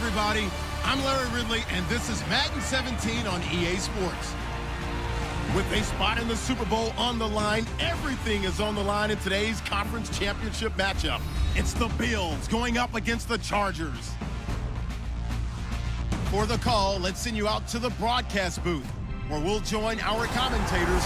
everybody. I'm Larry Ridley, and this is Madden 17 on EA Sports. With a spot in the Super Bowl on the line, everything is on the line in today's conference championship matchup. It's the Bills going up against the Chargers. For the call, let's send you out to the broadcast booth, where we'll join our commentators,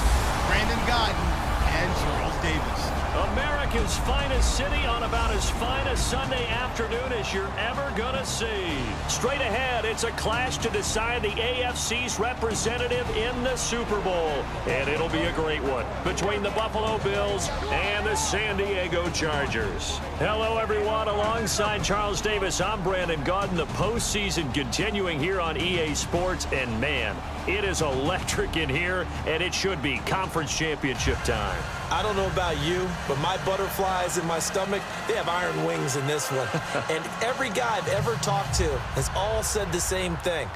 Brandon Gaudin and Charles Davis. America's finest city on about as fine a Sunday afternoon as you're ever gonna see. Straight ahead, it's a clash to decide the AFC's representative in the Super Bowl. And it'll be a great one between the Buffalo Bills and the San Diego Chargers. Hello, everyone. Alongside Charles Davis, I'm Brandon Gaudin. The postseason continuing here on EA Sports. And, man, it is electric in here, and it should be conference championship time. I don't know about you, but my butterflies in my stomach, they have iron wings in this one. And every guy I've ever talked to has all said the same thing.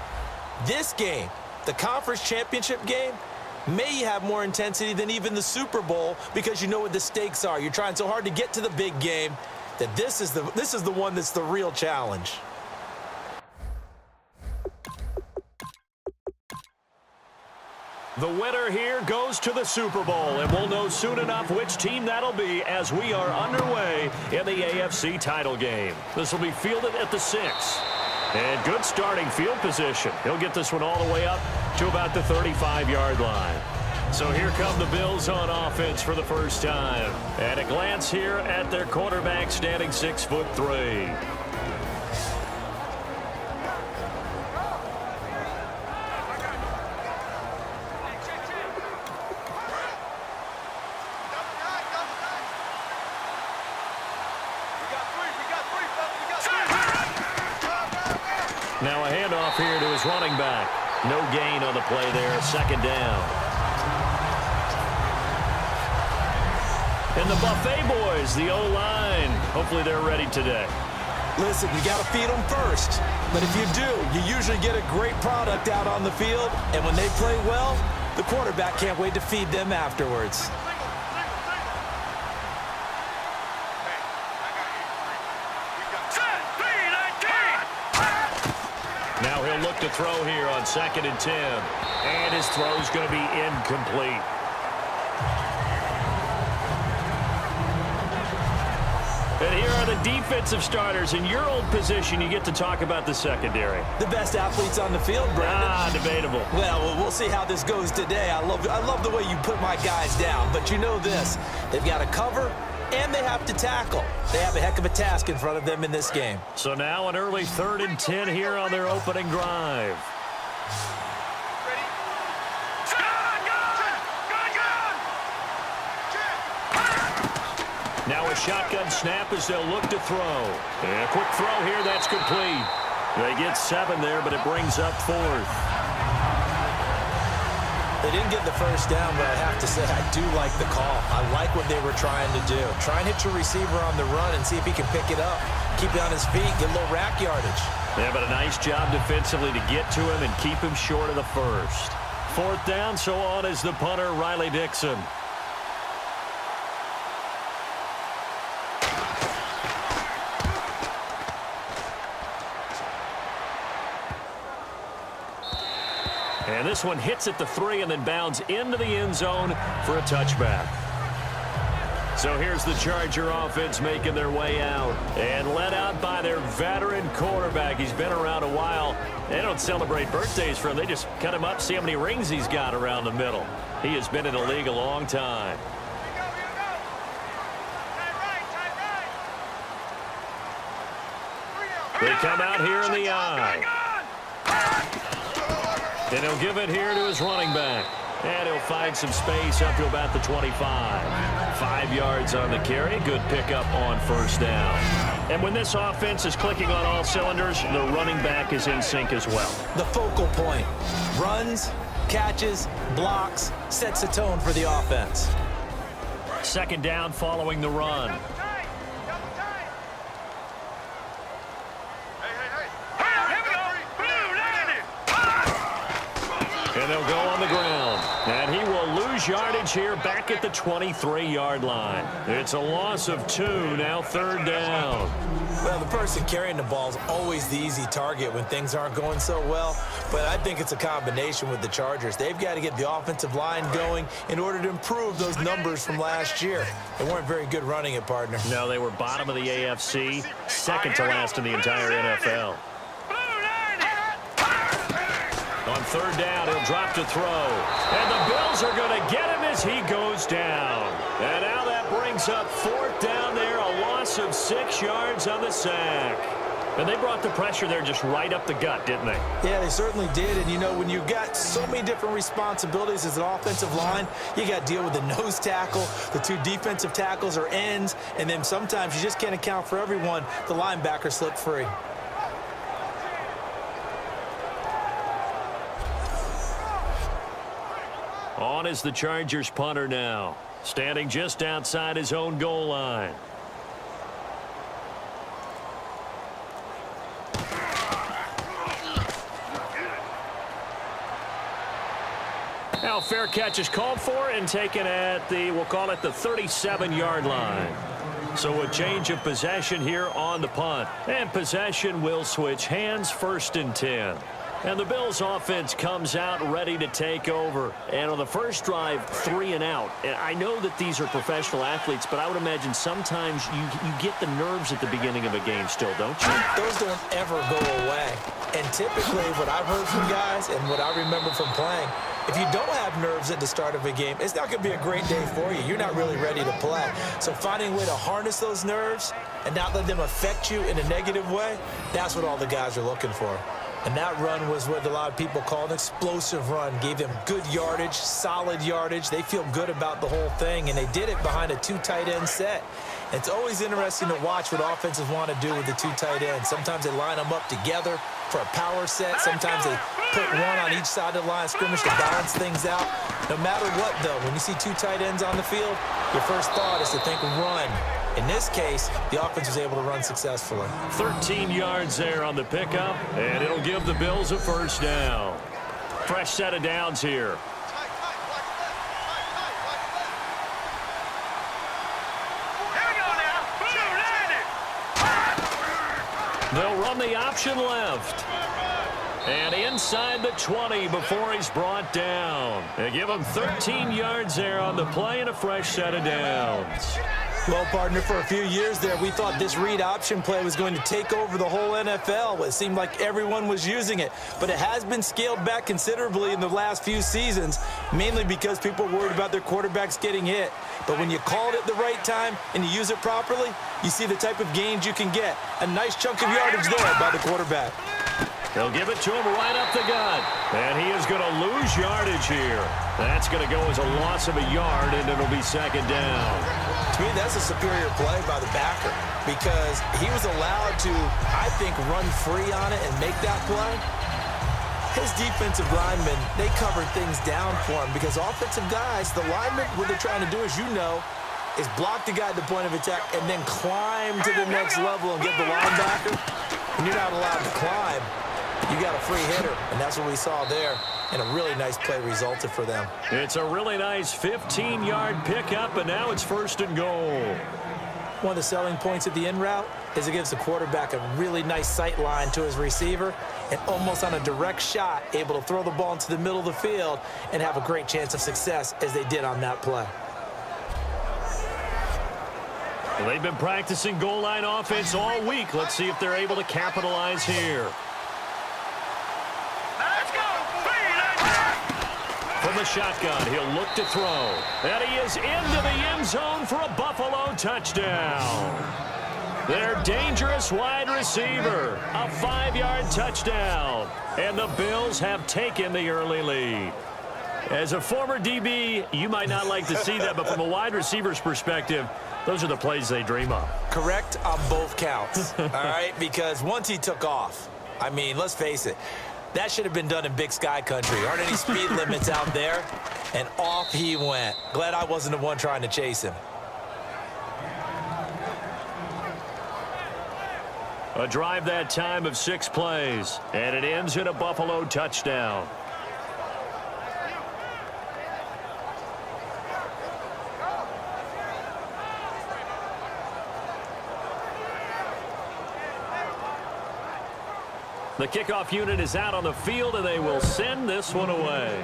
This game, the conference championship game, may have more intensity than even the Super Bowl because you know what the stakes are. You're trying so hard to get to the big game that this is the one that's the real challenge. The winner here goes to the Super Bowl, and we'll know soon enough which team that'll be as we are underway in the AFC title game. This will be fielded at the 6. And good starting field position. He'll get this one all the way up to about the 35-yard line. So here come the Bills on offense for the first time. At a glance here at their quarterback standing 6'3". Now a handoff here to his running back. No gain on the play there, second down. And the Buffet boys, the O-line, hopefully they're ready today. Listen, you got to feed them first. But if you do, you usually get a great product out on the field. And when they play well, the quarterback can't wait to feed them afterwards. Now he'll look to throw here on 2nd and 10. And his throw's going to be incomplete. And here are the defensive starters. In your old position, you get to talk about the secondary. The best athletes on the field, Brandon. Debatable. Well, we'll see how this goes today. I love the way you put my guys down. But you know this. They've got to cover, and they have to tackle. They have a heck of a task in front of them in this game. So now an early 3rd and 10 here on their opening drive. Now a shotgun snap as they'll look to throw. And a quick throw here, that's complete. They get 7 there, but it brings up 4th. They didn't get the first down, but I have to say I do like the call. I like what they were trying to do. Try and hit your receiver on the run and see if he can pick it up. Keep it on his feet, get a little rack yardage. Yeah, but a nice job defensively to get to him and keep him short of the first. 4th down, so on is the punter, Riley Dixon. And this one hits at the 3 and then bounds into the end zone for a touchback. So here's the Charger offense making their way out. And led out by their veteran quarterback. He's been around a while. They don't celebrate birthdays for him. They just cut him up, see how many rings he's got around the middle. He has been in the league a long time. They come out here in the eye. And he'll give it here to his running back. And he'll find some space up to about the 25. 5 yards on the carry. Good pickup on 1st down. And when this offense is clicking on all cylinders, the running back is in sync as well. The focal point. Runs, catches, blocks, sets the tone for the offense. 2nd down following the run. And they'll go on the ground. And he will lose lose yardage here back at the 23-yard line. It's a loss of 2, now 3rd down. Well, the person carrying the ball is always the easy target when things aren't going so well, but I think it's a combination with the Chargers. They've got to get the offensive line going in order to improve those numbers from last year. They weren't very good running it, partner. No, they were bottom of the AFC, second to last in the entire NFL. On 3rd down, he'll drop to throw. And the Bills are going to get him as he goes down. And now that brings up 4th down there, a loss of 6 yards on the sack. And they brought the pressure there just right up the gut, didn't they? Yeah, they certainly did. And, you know, when you've got so many different responsibilities as an offensive line, you got to deal with the nose tackle, the 2 defensive tackles or ends, and then sometimes you just can't account for everyone. The linebacker slipped free. On is the Chargers punter now, standing just outside his own goal line. Now fair catch is called for and taken at the, we'll call it the 37-yard line. So a change of possession here on the punt. And possession will switch hands, 1st and 10. And the Bills offense comes out ready to take over. And on the first drive, 3 and out. And I know that these are professional athletes, but I would imagine sometimes you get the nerves at the beginning of a game still, don't you? Those don't ever go away. And typically what I've heard from guys and what I remember from playing, if you don't have nerves at the start of a game, it's not going to be a great day for you. You're not really ready to play. So finding a way to harness those nerves and not let them affect you in a negative way, that's what all the guys are looking for. And that run was what a lot of people call an explosive run. Gave them good yardage, solid yardage. They feel good about the whole thing, and they did it behind a 2 tight end set. It's always interesting to watch what offenses want to do with the 2 tight ends. Sometimes they line them up together for a power set. Sometimes they put one on each side of the line of scrimmage to balance things out. No matter what, though, when you see 2 tight ends on the field, your first thought is to think run. In this case, the offense was able to run successfully. 13 yards there on the pickup, and it'll give the Bills a 1st down. Fresh set of downs here. They'll run the option left. And inside the 20 before he's brought down. They give him 13 yards there on the play and a fresh set of downs. Well, partner, for a few years there, we thought this read option play was going to take over the whole NFL. It seemed like everyone was using it, but it has been scaled back considerably in the last few seasons, mainly because people are worried about their quarterbacks getting hit. But when you call it at the right time and you use it properly, you see the type of gains you can get. A nice chunk of yardage there by the quarterback. They'll give it to him right up the gut. And he is going to lose yardage here. That's going to go as a loss of a yard, and it'll be 2nd down. To me, that's a superior play by the backer because he was allowed to, I think, run free on it and make that play. His defensive linemen, they covered things down for him because offensive guys, the linemen, what they're trying to do, as you know, is block the guy at the point of attack and then climb to the next level and get the linebacker. And you're not allowed to climb. You got a free hitter, and that's what we saw there. And a really nice play resulted for them. It's a really nice 15-yard pickup, and now it's 1st and goal. One of the selling points of the in route is it gives the quarterback a really nice sight line to his receiver and almost on a direct shot able to throw the ball into the middle of the field and have a great chance of success as they did on that play. Well, they've been practicing goal line offense all week. Let's see if they're able to capitalize here. From the shotgun, he'll look to throw. And he is into the end zone for a Buffalo touchdown. Their dangerous wide receiver. A 5-yard touchdown. And the Bills have taken the early lead. As a former DB, you might not like to see that, but from a wide receiver's perspective, those are the plays they dream of. Correct on both counts, all right? Because once he took off, I mean, let's face it, that should have been done in Big Sky Country. Aren't any speed limits out there? And off he went. Glad I wasn't the one trying to chase him. A drive that time of 6 plays, and it ends in a Buffalo touchdown. The kickoff unit is out on the field, and they will send this one away.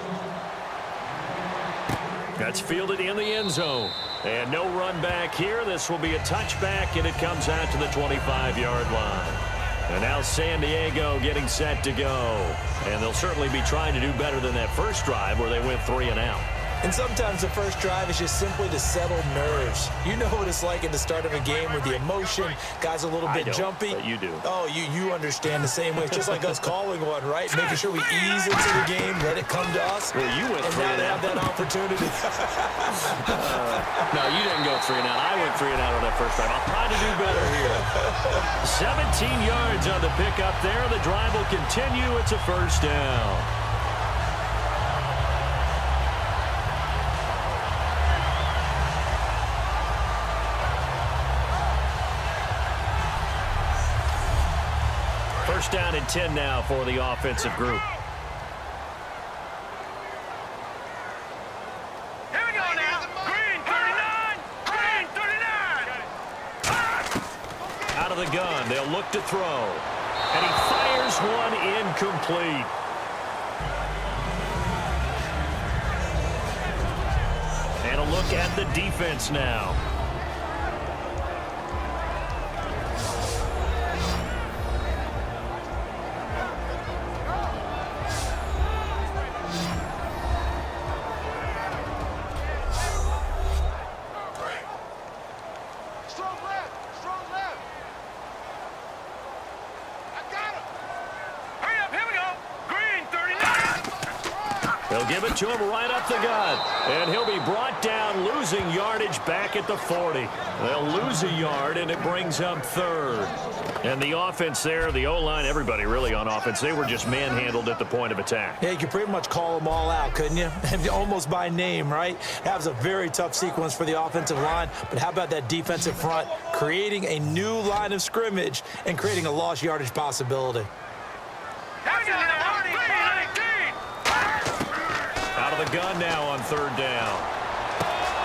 That's fielded in the end zone. And no run back here. This will be a touchback, and it comes out to the 25-yard line. And now San Diego getting set to go. And they'll certainly be trying to do better than that first drive where they went 3 and out. And sometimes the first drive is just simply to settle nerves. You know what it's like at the start of a game with the emotion. Guys a little bit jumpy. But you do. Oh, you understand the same way. It's just like us calling one, right? Making sure we ease into the game, let it come to us. Well, you went 3 and now and they out. have that opportunity. No, you didn't go 3 and out. I went 3 and out on that first drive. I'll try to do better here. 17 yards on the pickup there. The drive will continue. It's a first down. First down and 10 now for the offensive group. Here we go now. Green 39. Green 39. Out of the gun. They'll look to throw. And he fires one incomplete. And a look at the defense now. They'll give it to him right up the gut. And he'll be brought down, losing yardage back at the 40. They'll lose a yard, and it brings up third. And the offense there, the O-line, everybody really on offense, they were just manhandled at the point of attack. Yeah, you could pretty much call them all out, couldn't you? Almost by name, right? That was a very tough sequence for the offensive line. But how about that defensive front creating a new line of scrimmage and creating a lost yardage possibility? Out of the gun now on third down.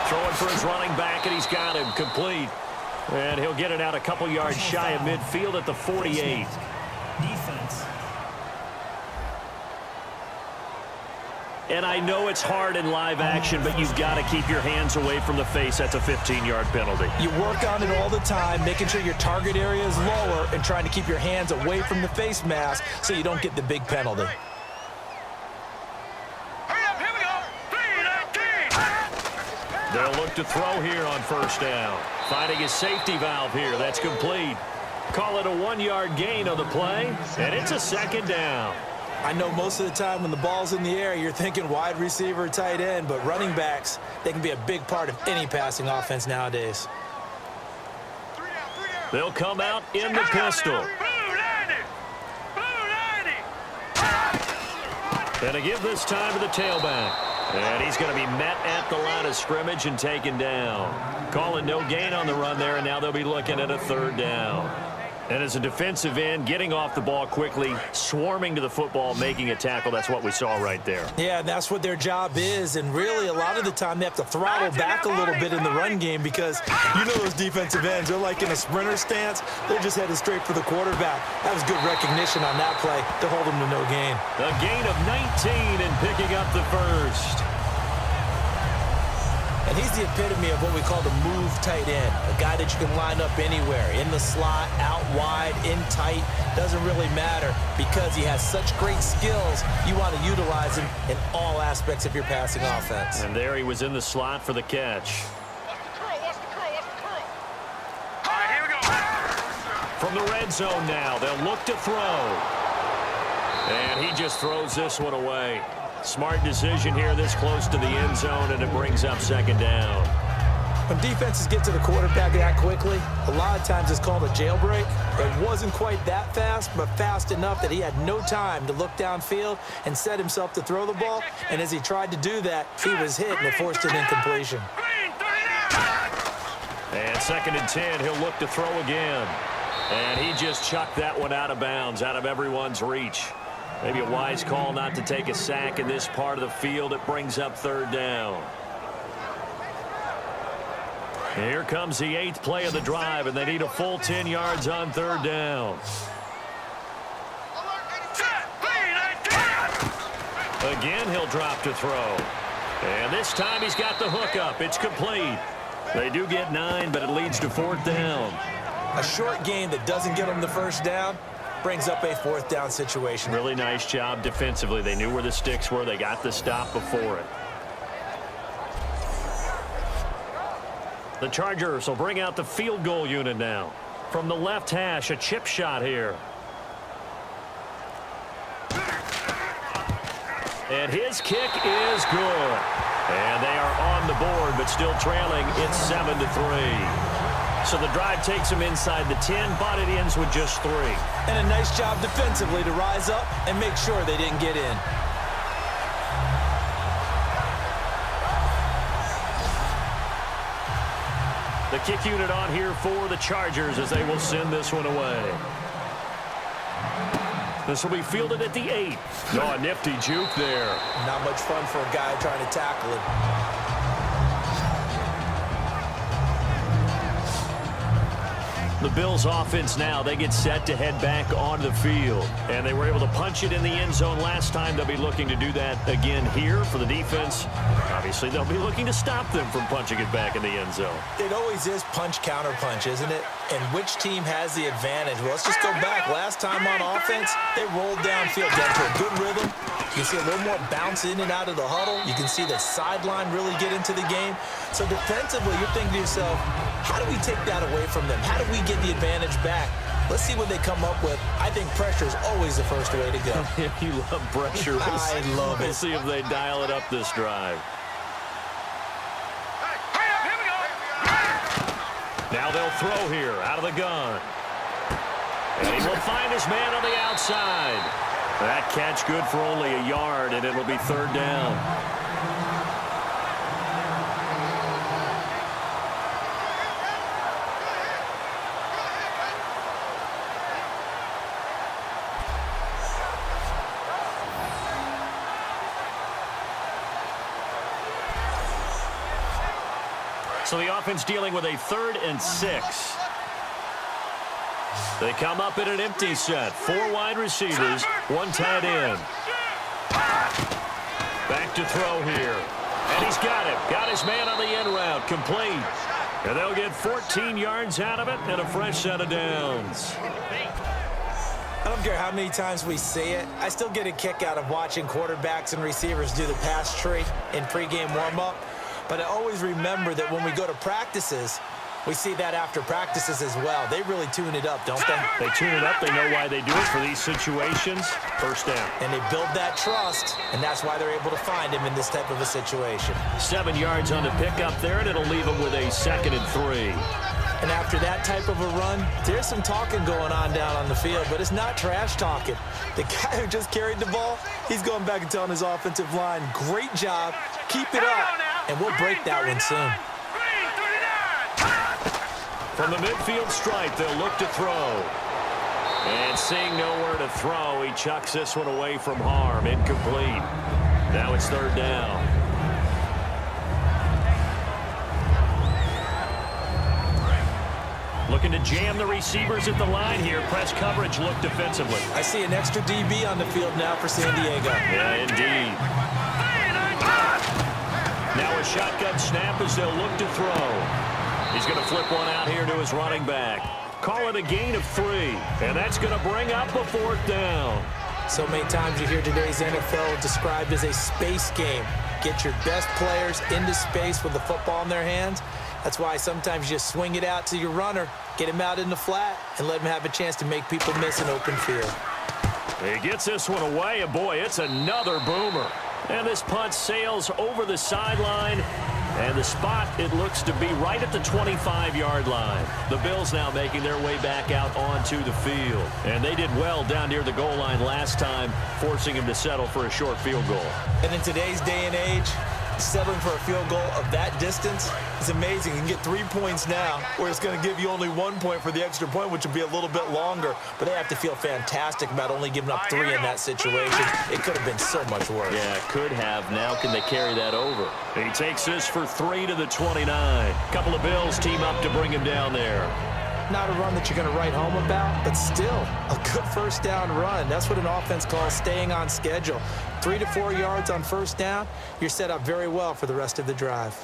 Throwing for his running back, and he's got him complete. And he'll get it out a couple yards shy of midfield at the 48. Defense. And I know it's hard in live action, but you've got to keep your hands away from the face. That's a 15-yard penalty. You work on it all the time, making sure your target area is lower and trying to keep your hands away from the face mask so you don't get the big penalty. They'll look to throw here on first down. Finding his safety valve here. That's complete. Call it a 1-yard gain on the play, and it's a second down. I know most of the time when the ball's in the air, you're thinking wide receiver, tight end, but running backs, they can be a big part of any passing offense nowadays. They'll come out in the pistol. And a give this time to the tailback. And he's going to be met at the line of scrimmage and taken down. Calling no gain on the run there, and now they'll be looking at a third down. And as a defensive end, getting off the ball quickly, swarming to the football, making a tackle, that's what we saw right there. Yeah, that's what their job is, and really a lot of the time they have to throttle back a little bit in the run game because you know those defensive ends, they're like in a sprinter stance. They're just headed straight for the quarterback. That was good recognition on that play to hold them to no gain. A gain of 19 and picking up the first. And he's the epitome of what we call the move tight end, a guy that you can line up anywhere, in the slot, out wide, in tight, doesn't really matter because he has such great skills. You want to utilize him in all aspects of your passing offense. And there he was in the slot for the catch. From the red zone now, they'll look to throw. And he just throws this one away. Smart decision here this close to the end zone, and it brings up second down. When defenses get to the quarterback that quickly, a lot of times it's called a jailbreak. It wasn't quite that fast, but fast enough that he had no time to look downfield and set himself to throw the ball. And as he tried to do that, he was hit, and it forced an incompletion. And second and 10, he'll look to throw again. And he just chucked that one out of bounds, out of everyone's reach. Maybe a wise call not to take a sack in this part of the field. It brings up third down. Here comes the 8th play of the drive, and they need a full 10 yards on third down. Again, he'll drop to throw. And this time he's got the hook up. It's complete. They do get 9, but it leads to 4th down. A short game that doesn't get them the first down brings up a 4th down situation. Really nice job defensively. They knew where the sticks were. They got the stop before it. The Chargers will bring out the field goal unit now. From the left hash, a chip shot here. And his kick is good. And they are on the board, but still trailing. It's 7-3. So the drive takes them inside the 10, but it ends with just 3. And a nice job defensively to rise up and make sure they didn't get in. The kick unit on here for the Chargers as they will send this one away. This will be fielded at the 8. Oh, a nifty juke there. Not much fun for a guy trying to tackle him. The Bills offense now, they get set to head back onto the field. And they were able to punch it in the end zone last time. They'll be looking to do that again here for the defense. Obviously, they'll be looking to stop them from punching it back in the end zone. It always is punch-counter-punch, isn't it? And which team has the advantage? Well, let's just go back. Last time on offense, they rolled downfield, got to a good rhythm. You can see a little more bounce in and out of the huddle. You can see the sideline really get into the game. So defensively, you're thinking to yourself, how do we take that away from them? How do we get the advantage back? Let's see what they come up with. I think pressure is always the first way to go. You love pressure. I love it. We'll see if they dial it up this drive. Now they'll throw here out of the gun. And he will find his man on the outside. That catch good for only a yard, and it'll be 3rd down. So the offense dealing with a 3rd and 6. They come up in an empty set. 4 wide receivers, 1 tight end. Back to throw here. And he's got him. Got his man on the end route. Complete. And they'll get 14 yards out of it and a fresh set of downs. I don't care how many times we see it. I still get a kick out of watching quarterbacks and receivers do the pass tree in pregame warm-up. But I always remember that when we go to practices, we see that after practices as well. They really tune it up, don't they? They tune it up. They know why they do it for these situations. 1st down. And they build that trust, and that's why they're able to find him in this type of a situation. 7 yards on the pickup there, and it'll leave them with a 2nd and 3. And after that type of a run, there's some talking going on down on the field, but it's not trash talking. The guy who just carried the ball, he's going back and telling his offensive line, great job, keep it up, and we'll break that one soon. From the midfield stripe, they'll look to throw. And seeing nowhere to throw, he chucks this one away from harm. Incomplete. Now it's 3rd down. Looking to jam the receivers at the line here. Press coverage look defensively. I see an extra DB on the field now for San Diego. Yeah, indeed. Now a shotgun snap as they'll look to throw. He's going to flip one out here to his running back. Call it a gain of 3. And that's going to bring up a 4th down. So many times you hear today's NFL described as a space game. Get your best players into space with the football in their hands. That's why sometimes you just swing it out to your runner, get him out in the flat, and let him have a chance to make people miss an open field. He gets this one away, and boy, it's another boomer. And this punt sails over the sideline. And the spot, it looks to be right at the 25-yard line. The Bills now making their way back out onto the field. And they did well down near the goal line last time, forcing him to settle for a short field goal. And in today's day and age, settling for a field goal of that distance is amazing. You can get 3 points now, where it's going to give you only 1 point for the extra point, which will be a little bit longer. But they have to feel fantastic about only giving up 3 in that situation. It could have been so much worse. Yeah, could have. Now can they carry that over? He takes this for 3 to the 29. Couple of Bills team up to bring him down there. Not a run that you're going to write home about, but still a good first down run. That's what an offense calls staying on schedule. 3 to 4 yards on first down, you're set up very well for the rest of the drive.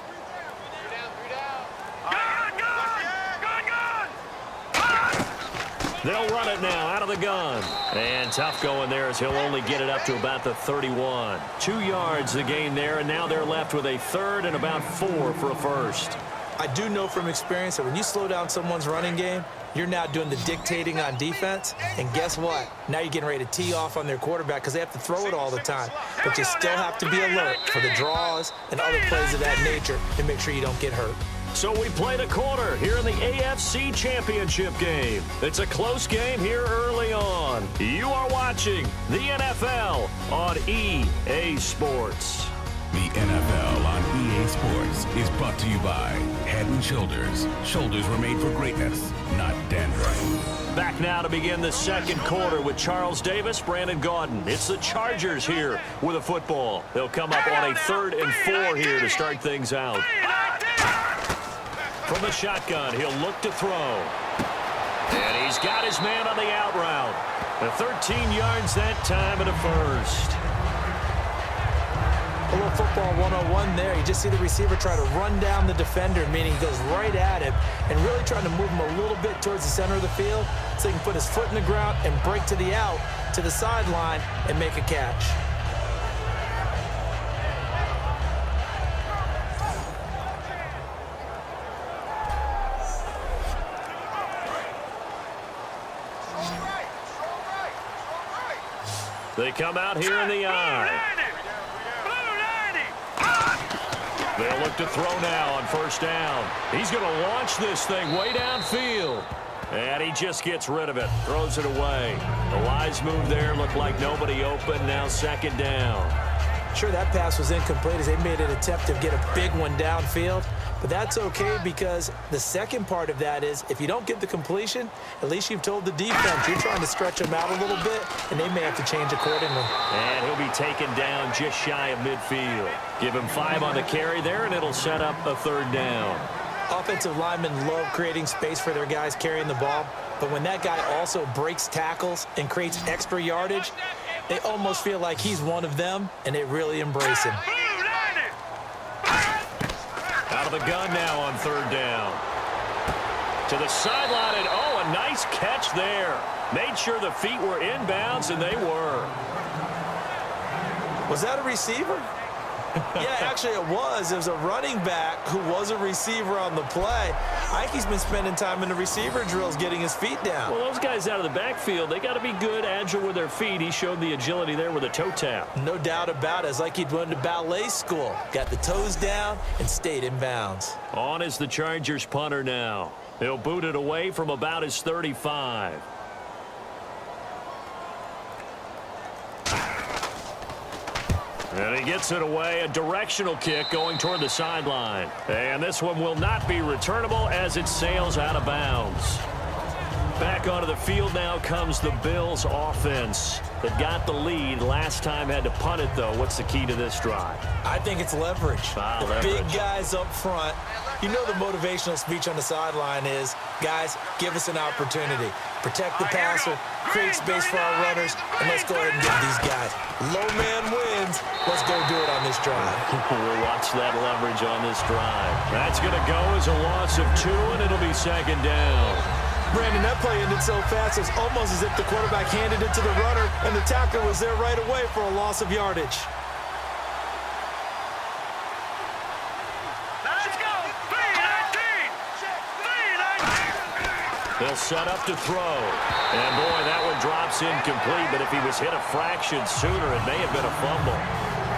They'll run it now out of the gun. And tough going there as he'll only get it up to about the 31. 2 yards the gain there, and now they're left with a third and about 4 for a first. I do know from experience that when you slow down someone's running game, you're now doing the dictating on defense. And guess what? Now you're getting ready to tee off on their quarterback because they have to throw it all the time. But you still have to be alert for the draws and other plays of that nature and make sure you don't get hurt. So we played a quarter here in the AFC Championship game. It's a close game here early on. You are watching the NFL on EA Sports. The NFL on EA Sports is brought to you by Head & Shoulders. Shoulders were made for greatness, not dandruff. Back now to begin the second quarter with Charles Davis, Brandon Gaudin. It's the Chargers here with a football. They'll come up on a 3rd and 4 here to start things out. From the shotgun, he'll look to throw. And he's got his man on the out route. The 13 yards that time and a first. A little football 101 there. You just see the receiver try to run down the defender, meaning he goes right at him and really trying to move him a little bit towards the center of the field so he can put his foot in the ground and break to the out, to the sideline, and make a catch. They come out here in the eye. They'll look to throw now on first down. He's going to launch this thing way downfield. And he just gets rid of it, throws it away. A wise move there, looked like nobody open, now second down. Sure, that pass was incomplete as they made an attempt to get a big one downfield. But that's okay because the second part of that is if you don't get the completion, at least you've told the defense you're trying to stretch them out a little bit, and they may have to change accordingly. And he'll be taken down just shy of midfield. Give him 5 on the carry there, and it'll set up a 3rd down. Offensive linemen love creating space for their guys carrying the ball, but when that guy also breaks tackles and creates extra yardage, they almost feel like he's one of them, and they really embrace him. Out of the gun now on 3rd down. To the sideline, and oh, a nice catch there. Made sure the feet were inbounds, and they were. Was that a receiver? Yeah, actually it was. It was a running back who was a receiver on the play. I think he's been spending time in the receiver drills getting his feet down. Well, those guys out of the backfield, they got to be good, agile with their feet. He showed the agility there with a toe tap. No doubt about it. It's like he'd went to ballet school. Got the toes down and stayed in bounds. On is the Chargers punter now. He'll boot it away from about his 35. And he gets it away, a directional kick going toward the sideline. And this one will not be returnable as it sails out of bounds. Back onto the field now comes the Bills offense. That got the lead. Last time had to punt it, though. What's the key to this drive? I think it's leverage. The big guys up front. You know the motivational speech on the sideline is, guys, give us an opportunity. Protect the passer, create space for our runners, and let's go ahead and get these guys. Low man wins. Let's go do it on this drive. We'll watch that leverage on this drive. That's going to go as a loss of 2, and it'll be second down. Brandon, that play ended so fast, it's almost as if the quarterback handed it to the runner, and the tackler was there right away for a loss of yardage. Let's go. 3-19. They'll set up to throw. And, boy, that one drops incomplete, but if he was hit a fraction sooner, it may have been a fumble.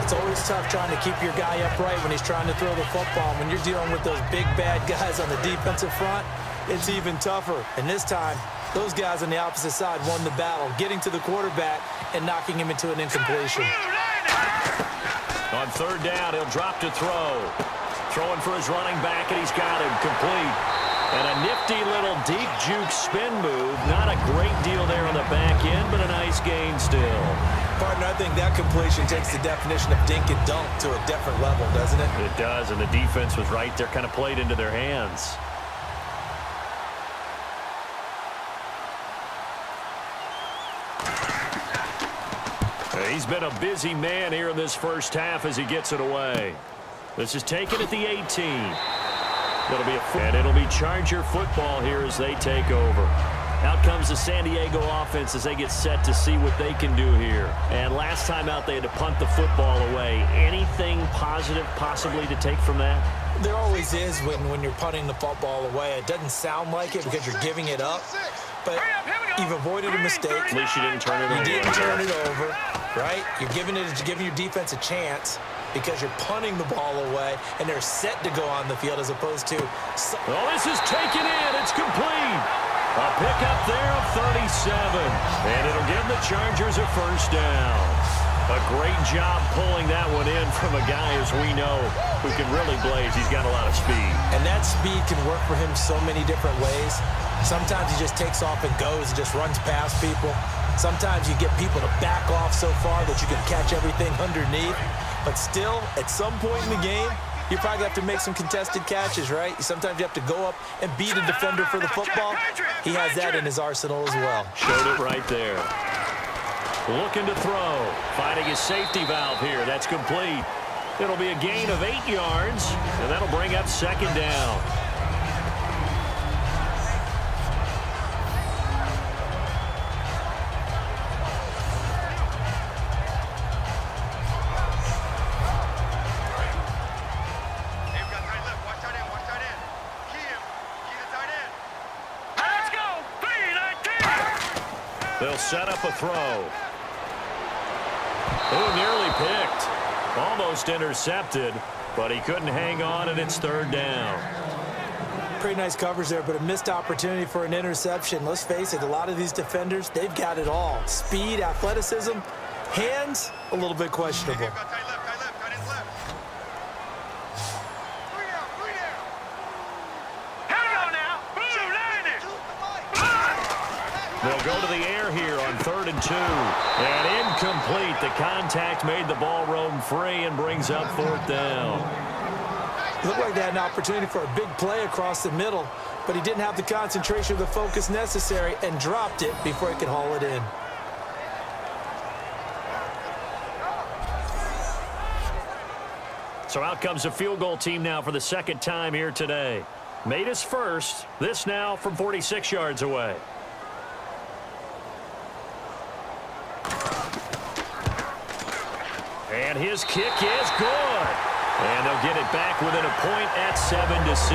It's always tough trying to keep your guy upright when he's trying to throw the football. When you're dealing with those big, bad guys on the defensive front, it's even tougher. And this time, those guys on the opposite side won the battle, getting to the quarterback and knocking him into an incompletion. On 3rd down, he'll drop to throw. Throwing for his running back, and he's got him complete. And a nifty little deep juke spin move. Not a great deal there on the back end, but a nice gain still. Partner, I think that completion takes the definition of dink and dunk to a different level, doesn't it? It does, and the defense was right there, kind of played into their hands. He's been a busy man here in this first half as he gets it away. This is taken at the 18. It'll be Charger football here as they take over. Out comes the San Diego offense as they get set to see what they can do here. And last time out, they had to punt the football away. Anything positive possibly to take from that? There always is when you're punting the football away. It doesn't sound like it because you're giving it up, but you've avoided a mistake. At least you didn't turn it over. You didn't turn it over, right? You're giving your defense a chance because you're punting the ball away, and they're set to go on the field as opposed to... Oh, this is taken in. It's complete. A pickup there of 37. And it'll give the Chargers a first down. A great job pulling that one in from a guy, as we know, who can really blaze. He's got a lot of speed. And that speed can work for him so many different ways. Sometimes he just takes off and goes and just runs past people. Sometimes you get people to back off so far that you can catch everything underneath. But still, at some point in the game, you probably have to make some contested catches, right? Sometimes you have to go up and beat a defender for the football. He has that in his arsenal as well. Showed it right there. Looking to throw. Finding his safety valve here. That's complete. It'll be a gain of 8 yards, and that'll bring up second down. They'll set up a throw. Oh, nearly picked. Almost intercepted, but he couldn't hang on, and it's third down. Pretty nice coverage there, but a missed opportunity for an interception. Let's face it, a lot of these defenders, they've got it all. Speed, athleticism, hands, a little bit questionable. They'll go to the air here on 3rd and 2. And incomplete. The contact made the ball roam free and brings up 4th down. Looked like they had an opportunity for a big play across the middle, but he didn't have the concentration or the focus necessary and dropped it before he could haul it in. So out comes a field goal team now for the second time here today. Made his first. This now from 46 yards away. And his kick is good. And they'll get it back within a point at 7-6.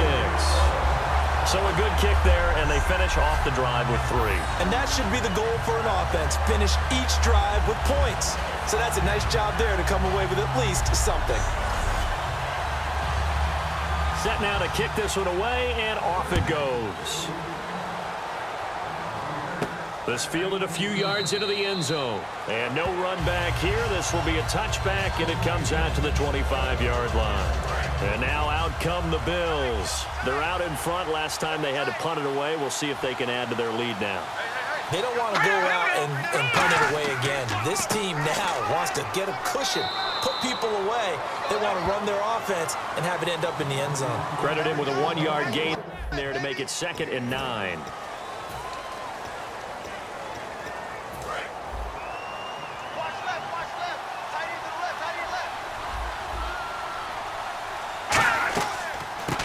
So a good kick there, and they finish off the drive with 3. And that should be the goal for an offense. Finish each drive with points. So that's a nice job there to come away with at least something. Set now to kick this one away, and off it goes. This fielded a few yards into the end zone. And no run back here. This will be a touchback, and it comes out to the 25-yard line. And now out come the Bills. They're out in front. Last time they had to punt it away. We'll see if they can add to their lead now. They don't want to go out and punt it away again. This team now wants to get a cushion, put people away. They want to run their offense and have it end up in the end zone. Credit him with a 1-yard gain there to make it 2nd and 9.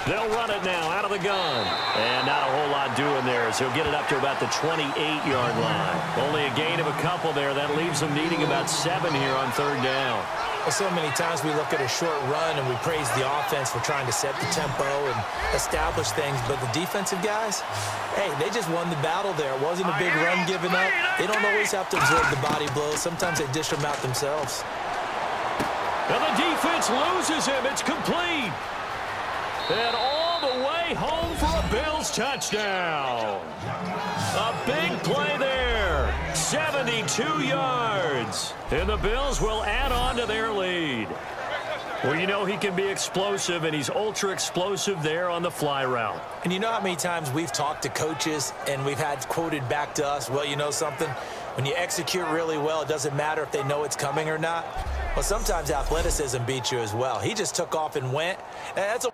They'll run it now out of the gun. And not a whole lot doing there as he'll get it up to about the 28-yard line. Only a gain of a couple there. That leaves them needing about 7 here on 3rd down. Well, so many times we look at a short run and we praise the offense for trying to set the tempo and establish things. But the defensive guys, hey, they just won the battle there. It wasn't a big run given up. They don't always have to absorb the body blows. Sometimes they dish them out themselves. And the defense loses him. It's complete. And all the way home for a Bills touchdown. A big play there. 72 yards. And the Bills will add on to their lead. Well, you know he can be explosive, and he's ultra-explosive there on the fly route. And you know how many times we've talked to coaches and we've had quoted back to us, well, you know something? When you execute really well, it doesn't matter if they know it's coming or not. Well, sometimes athleticism beats you as well. He just took off and went. And that's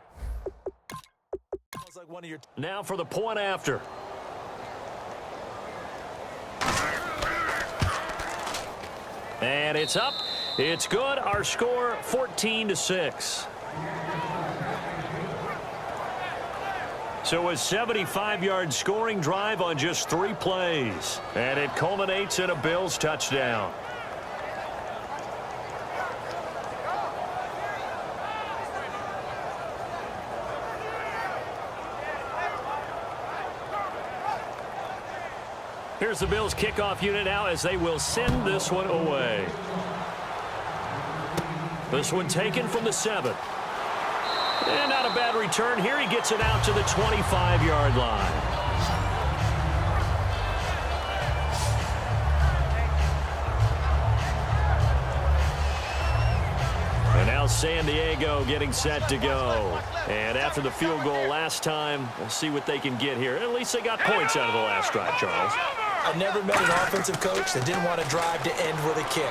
like one of your... Now for the point after. And it's up. It's good. Our score 14-6. So a 75-yard scoring drive on just 3 plays. And it culminates in a Bills touchdown. Here's the Bills kickoff unit now as they will send this one away. This one taken from the 7. And not a bad return here. He gets it out to the 25-yard line. And now San Diego getting set to go. And after the field goal last time, we'll see what they can get here. At least they got points out of the last drive, Charles. I never met an offensive coach that didn't want to drive to end with a kick.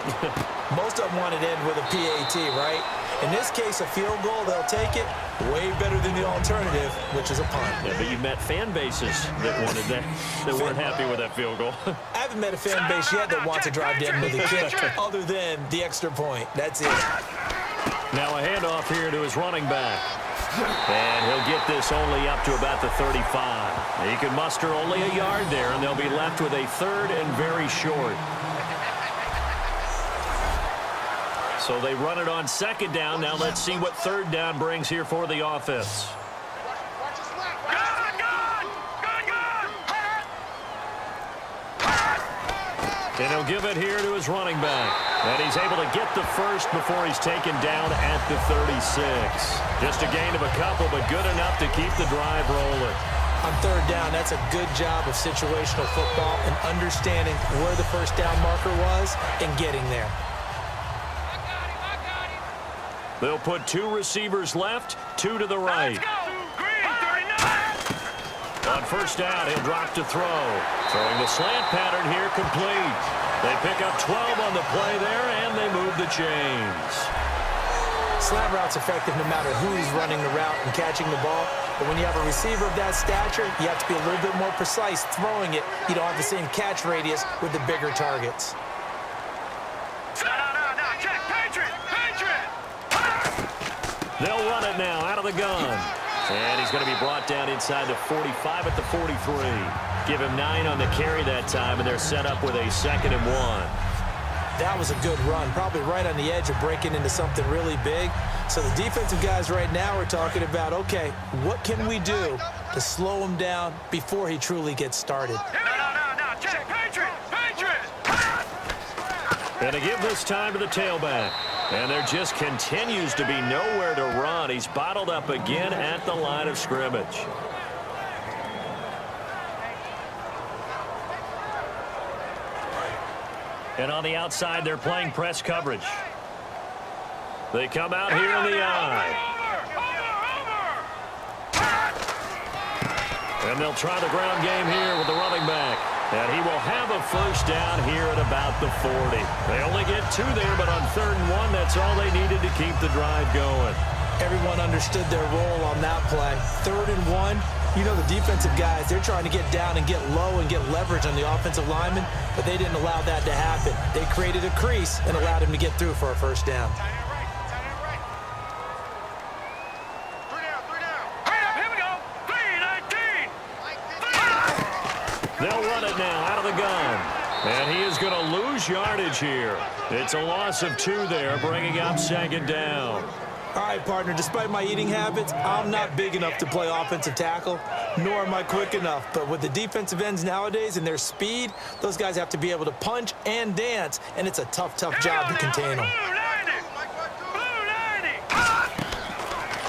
Most of them wanted to end with a PAT, right? In this case, a field goal, they'll take it way better than the alternative, which is a punt. Yeah, but you met fan bases that wanted that, that weren't happy with that field goal. I haven't met a fan base yet that wants to drive to end with a kick other than the extra point. That's it. Now a handoff here to his running back. And he'll get this only up to about the 35. He can muster only a yard there, and they'll be left with a 3rd and very short. So they run it on 2nd down. Now let's see what 3rd down brings here for the offense. And he'll give it here to his running back. And he's able to get the first before he's taken down at the 36. Just a gain of a couple, but good enough to keep the drive rolling. On 3rd down, that's a good job of situational football and understanding where the first down marker was and getting there. They'll put 2 receivers left, 2 to the right. On 1st down, he'll drop to throw. Throwing the slant pattern here complete. They pick up 12 on the play there, and they move the chains. Slant route's effective no matter who's running the route and catching the ball. But when you have a receiver of that stature, you have to be a little bit more precise throwing it. You don't have the same catch radius with the bigger targets. Check. Patriot. They'll run it now out of the gun. And he's going to be brought down inside the 45 at the 43. Give him 9 on the carry that time, and they're set up with a 2nd and 1. That was a good run, probably right on the edge of breaking into something really big. So the defensive guys right now are talking about, okay, what can we do to slow him down before he truly gets started? No. Check. Patriot. And to give this time to the tailback. And there just continues to be nowhere to run. He's bottled up again at the line of scrimmage. And on the outside, they're playing press coverage. They come out here in the eye. And they'll try the ground game here with the running back. And he will have a first down here at about the 40. They only get 2 there, but on 3rd and 1, that's all they needed to keep the drive going. Everyone understood their role on that play. 3rd and 1, you know the defensive guys, they're trying to get down and get low and get leverage on the offensive lineman, but they didn't allow that to happen. They created a crease and allowed him to get through for a first down. They'll run it now out of the gun. And he is going to lose yardage here. It's a loss of 2 there, bringing up 2nd down. All right, partner, despite my eating habits, I'm not big enough to play offensive tackle, nor am I quick enough. But with the defensive ends nowadays and their speed, those guys have to be able to punch and dance, and it's a tough job to contain them.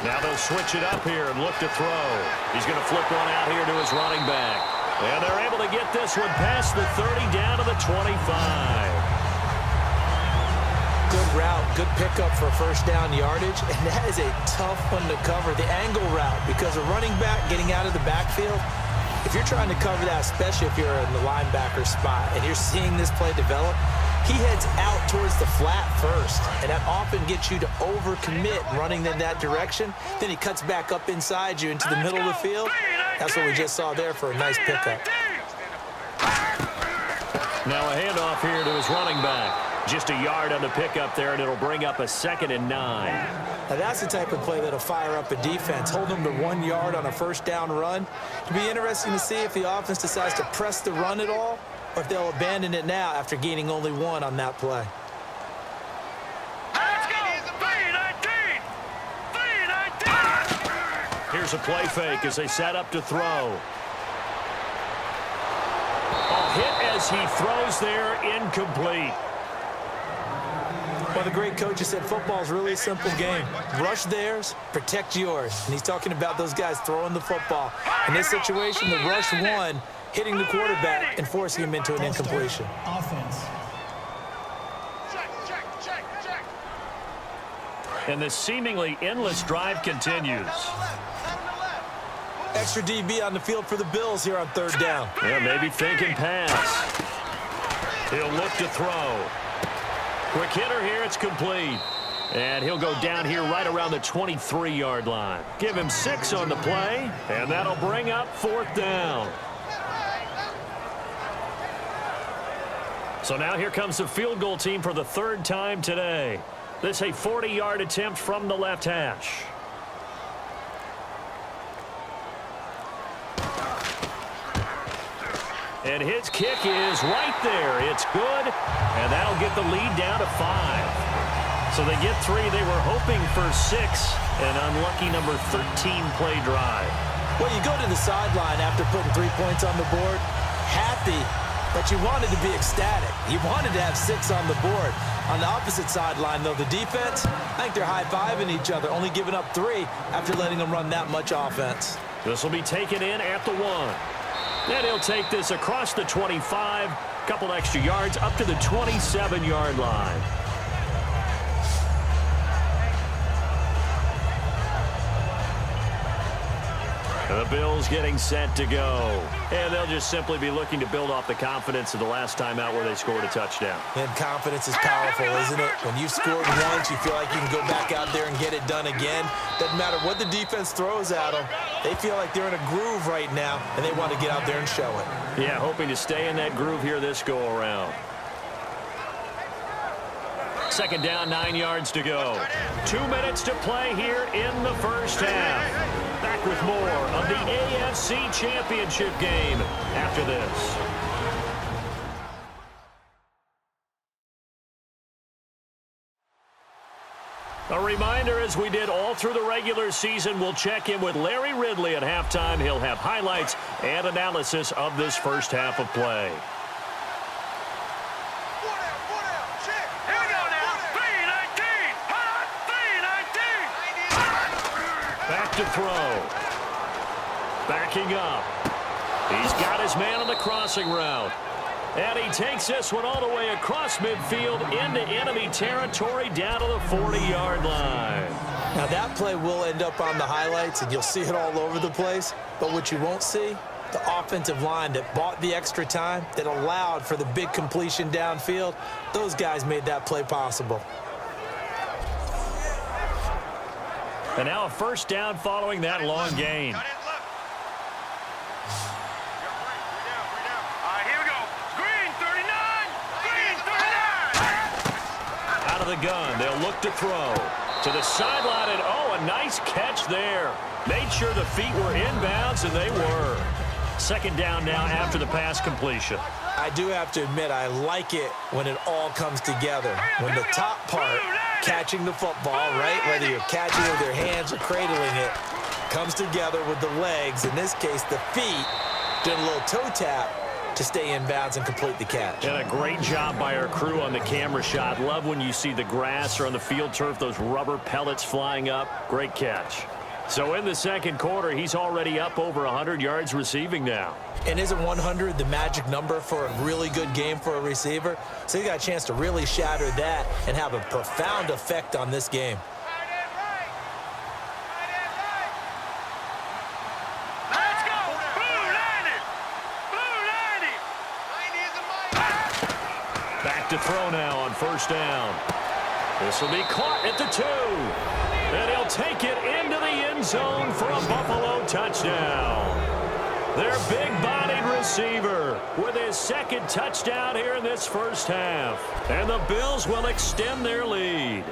Now they'll switch it up here and look to throw. He's going to flip one out here to his running back. And they're able to get this one past the 30 down to the 25. Good route, good pickup for first down yardage, and that is a tough one to cover, the angle route, because a running back getting out of the backfield, if you're trying to cover that, especially if you're in the linebacker spot and you're seeing this play develop, he heads out towards the flat first, and that often gets you to overcommit running in that direction. Then he cuts back up inside you into the middle of the field. That's what we just saw there for a nice pickup. Now a handoff here to his running back. Just a yard on the pickup there, and it'll bring up a 2nd and 9. Now that's the type of play that'll fire up a defense. Hold them to 1 yard on a first down run. It'll be interesting to see if the offense decides to press the run at all, or if they'll abandon it now after gaining only 1 on that play. Let's go! 3-19! 3-19! Here's a play fake as they set up to throw. Hit as he throws there, incomplete. Well, the great coach has said football is really a simple game. Rush theirs, protect yours. And he's talking about those guys throwing the football. In this situation, the rush one, hitting the quarterback and forcing him into an incompletion. Offense. Check. And the seemingly endless drive continues. Extra DB on the field for the Bills here on 3rd down. Yeah, maybe thinking pass. He'll look to throw. Quick hitter here, it's complete. And he'll go down here right around the 23-yard line. Give him 6 on the play, and that'll bring up 4th down. So now here comes the field goal team for the 3rd time today. This a 40-yard attempt from the left hash. And his kick is right there. It's good, and that'll get the lead down to 5. So they get 3. They were hoping for 6. An unlucky number 13 play drive. Well, you go to the sideline after putting 3 points on the board, happy, but you wanted to be ecstatic. You wanted to have 6 on the board. On the opposite sideline, though, the defense, I think they're high-fiving each other, only giving up 3 after letting them run that much offense. This will be taken in at the 1. And he'll take this across the 25, couple extra yards up to the 27-yard line. The Bills getting set to go. And they'll just simply be looking to build off the confidence of the last time out where they scored a touchdown. And confidence is powerful, isn't it? When you've scored once, you feel like you can go back out there and get it done again. Doesn't matter what the defense throws at them. They feel like they're in a groove right now, and they want to get out there and show it. Yeah, hoping to stay in that groove here this go-around. 2nd down, 9 yards to go. 2 minutes to play here in the first half. Back with more of the AFC Championship game after this. A reminder, as we did all through the regular season, we'll check in with Larry Ridley at halftime. He'll have highlights and analysis of this first half of play. Here we go now. 3-19! 3-19! Back to throw. Backing up. He's got his man on the crossing route. And he takes this one all the way across midfield into enemy territory down to the 40-yard line. Now, that play will end up on the highlights, and you'll see it all over the place. But what you won't see, the offensive line that bought the extra time, that allowed for the big completion downfield, those guys made that play possible. And now a first down following that long gain. Here we go. Green 39! Green 39! Out of the gun, they'll look to throw. To the sideline, and oh, a nice catch there. Made sure the feet were inbounds, and they were. 2nd down now after the pass completion. I do have to admit, I like it when it all comes together. When the top part, catching the football, right, whether you're catching it with your hands or cradling it, comes together with the legs, in this case the feet, doing a little toe tap to stay in bounds and complete the catch. And a great job by our crew on the camera shot. Love when you see the grass or on the field turf, those rubber pellets flying up. Great catch. So in the second quarter, he's already up over 100 yards receiving now. And isn't 100 the magic number for a really good game for a receiver? So he got a chance to really shatter that and have a profound effect on this game. Let's go! Blue 90! Blue 90! 90 is a mic! Back to throw now on first down. This will be caught at the 2. And he'll take it into the end zone for a Buffalo touchdown. Their big-bodied receiver with his second touchdown here in this first half. And the Bills will extend their lead.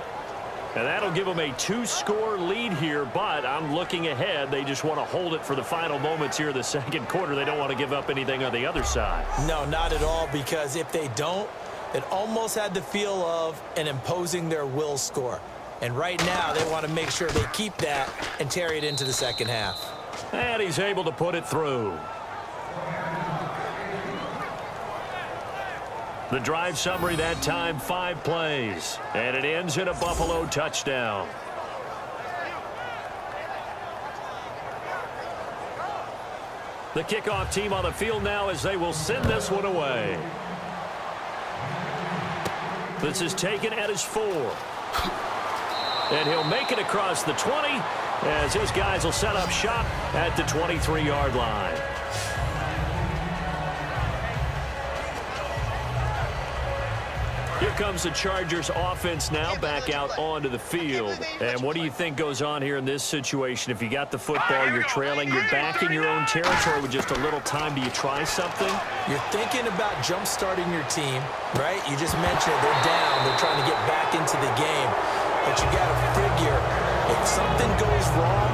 And that'll give them a 2-score lead here, but I'm looking ahead. They just want to hold it for the final moments here in the second quarter. They don't want to give up anything on the other side. No, not at all, because if they don't, it almost had the feel of an imposing their will score. And right now, they want to make sure they keep that and carry it into the second half. And he's able to put it through. The drive summary that time, 5 plays. And it ends in a Buffalo touchdown. The kickoff team on the field now as they will send this one away. This is taken at his 4. And he'll make it across the 20 as his guys will set up shop at the 23-yard line. Here comes the Chargers offense now back out onto the field. And what do you think goes on here in this situation? If you got the football, you're trailing, you're back in your own territory with just a little time. Do you try something? You're thinking about jump-starting your team, right? You just mentioned it. They're down. They're trying to get back into the game. But you got to figure, if something goes wrong,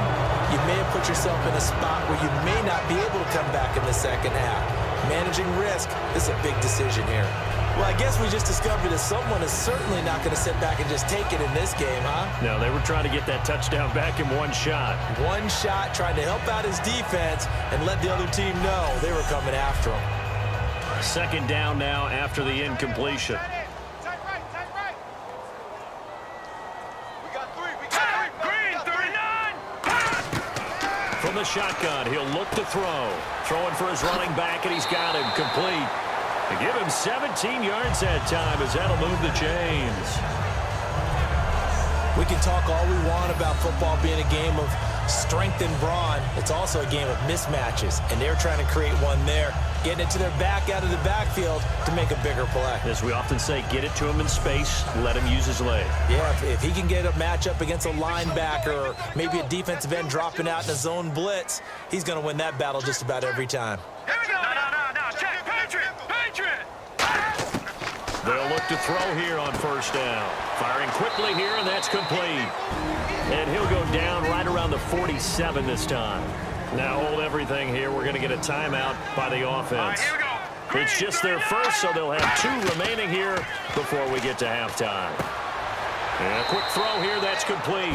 you may have put yourself in a spot where you may not be able to come back in the second half. Managing risk is a big decision here. Well, I guess we just discovered that someone is certainly not going to sit back and just take it in this game, huh? No, they were trying to get that touchdown back in one shot. One shot, trying to help out his defense and let the other team know they were coming after him. Second down now after the incompletion. From the shotgun, he'll look to throw. Throwing for his running back, and he's got him complete. They give him 17 yards that time as that'll move the chains. We can talk all we want about football being a game of strength and brawn. It's also a game of mismatches, and they're trying to create one there, getting it to their back out of the backfield to make a bigger play. As we often say, get it to him in space, let him use his leg. Yeah, if he can get a matchup against a linebacker or maybe a defensive end dropping out in a zone blitz, he's going to win that battle just about every time. Here we go. No. Check. Patriot. They'll look to throw here on first down. Firing quickly here, and that's complete. And he'll go down right around the 47 this time. Now hold everything here. We're going to get a timeout by the offense. All right, here we go. It's just their first, so they'll have 2 remaining here before we get to halftime. And a quick throw here, that's complete.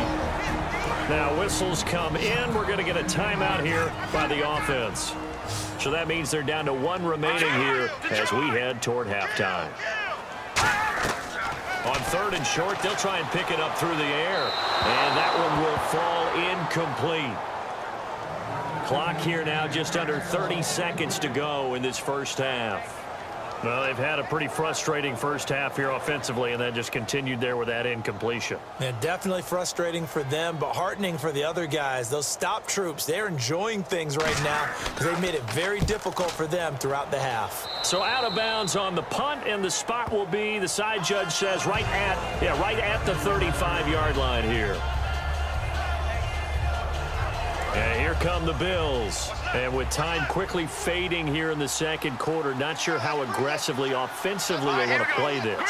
Now whistles come in. We're going to get a timeout here by the offense. So that means they're down to 1 remaining here as we head toward halftime. On 3rd and short, they'll try and pick it up through the air. And that one will fall incomplete. Clock here now just under 30 seconds to go in this first half. Well, they've had a pretty frustrating first half here offensively, and then just continued there with that incompletion. Yeah, definitely frustrating for them, but heartening for the other guys. Those stop troops, they're enjoying things right now because they've made it very difficult for them throughout the half. So out of bounds on the punt, and the spot will be, the side judge says, right at the 35-yard line here. And here come the Bills. And with time quickly fading here in the second quarter, not sure how aggressively, offensively they want to play this.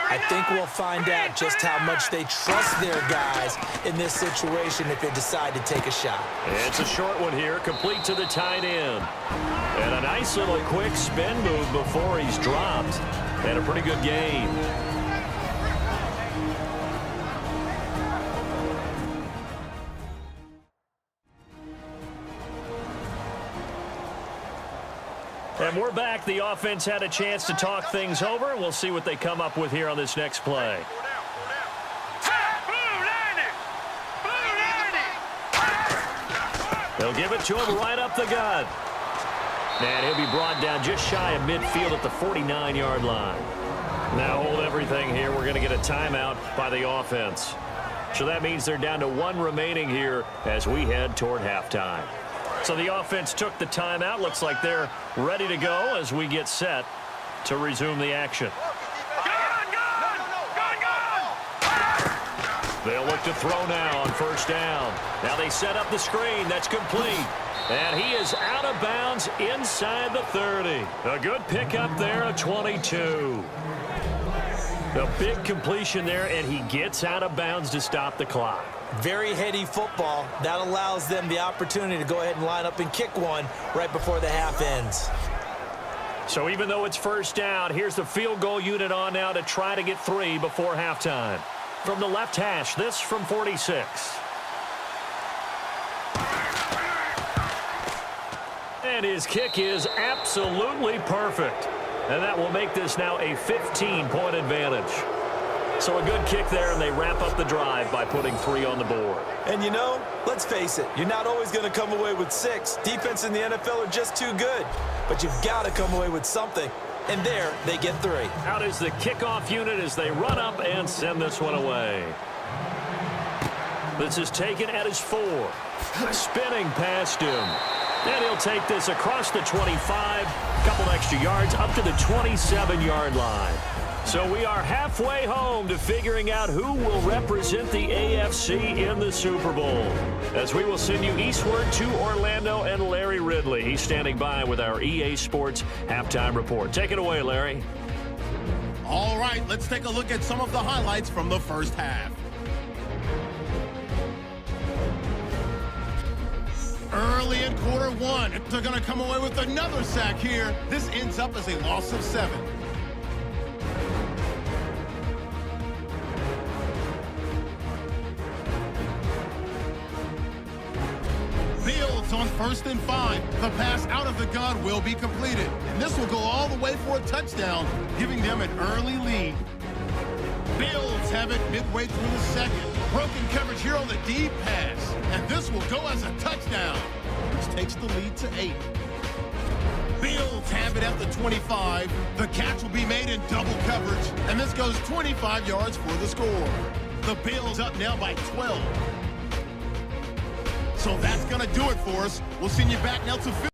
I think we'll find out just how much they trust their guys in this situation if they decide to take a shot. It's a short one here, complete to the tight end. And a nice little quick spin move before he's dropped. And a pretty good gain. And we're back. The offense had a chance to talk things over. We'll see what they come up with here on this next play. They'll give it to him right up the gut. And he'll be brought down just shy of midfield at the 49-yard line. Now hold everything here. We're going to get a timeout by the offense. So that means they're down to 1 remaining here as we head toward halftime. So the offense took the timeout. Looks like they're ready to go as we get set to resume the action. They'll look to throw now on first down. Now they set up the screen. That's complete. And he is out of bounds inside the 30. A good pickup there, a 22. A big completion there, and he gets out of bounds to stop the clock. Very heady football. That allows them the opportunity to go ahead and line up and kick one right before the half ends. So even though it's first down, here's the field goal unit on now to try to get 3 before halftime. From the left hash, this from 46. And his kick is absolutely perfect. And that will make this now a 15-point advantage. So a good kick there, and they wrap up the drive by putting 3 on the board. And you know, let's face it, you're not always going to come away with 6. Defense in the NFL are just too good. But you've got to come away with something. And there, they get 3. Out is the kickoff unit as they run up and send this one away. This is taken at his 4. Spinning past him. And he'll take this across the 25, a couple extra yards up to the 27-yard line. So we are halfway home to figuring out who will represent the AFC in the Super Bowl. As we will send you eastward to Orlando and Larry Ridley. He's standing by with our EA Sports halftime report. Take it away, Larry. All right, let's take a look at some of the highlights from the first half. Early in quarter 1, they're going to come away with another sack here. This ends up as a loss of 7. Fields on 1st and 5. The pass out of the gun will be completed. And this will go all the way for a touchdown, giving them an early lead. Bills have it midway through the second. Broken coverage here on the deep pass. And this will go as a touchdown, which takes the lead to 8. Bills have it at the 25. The catch will be made in double coverage. And this goes 25 yards for the score. The Bills up now by 12. So that's going to do it for us. We'll send you back now to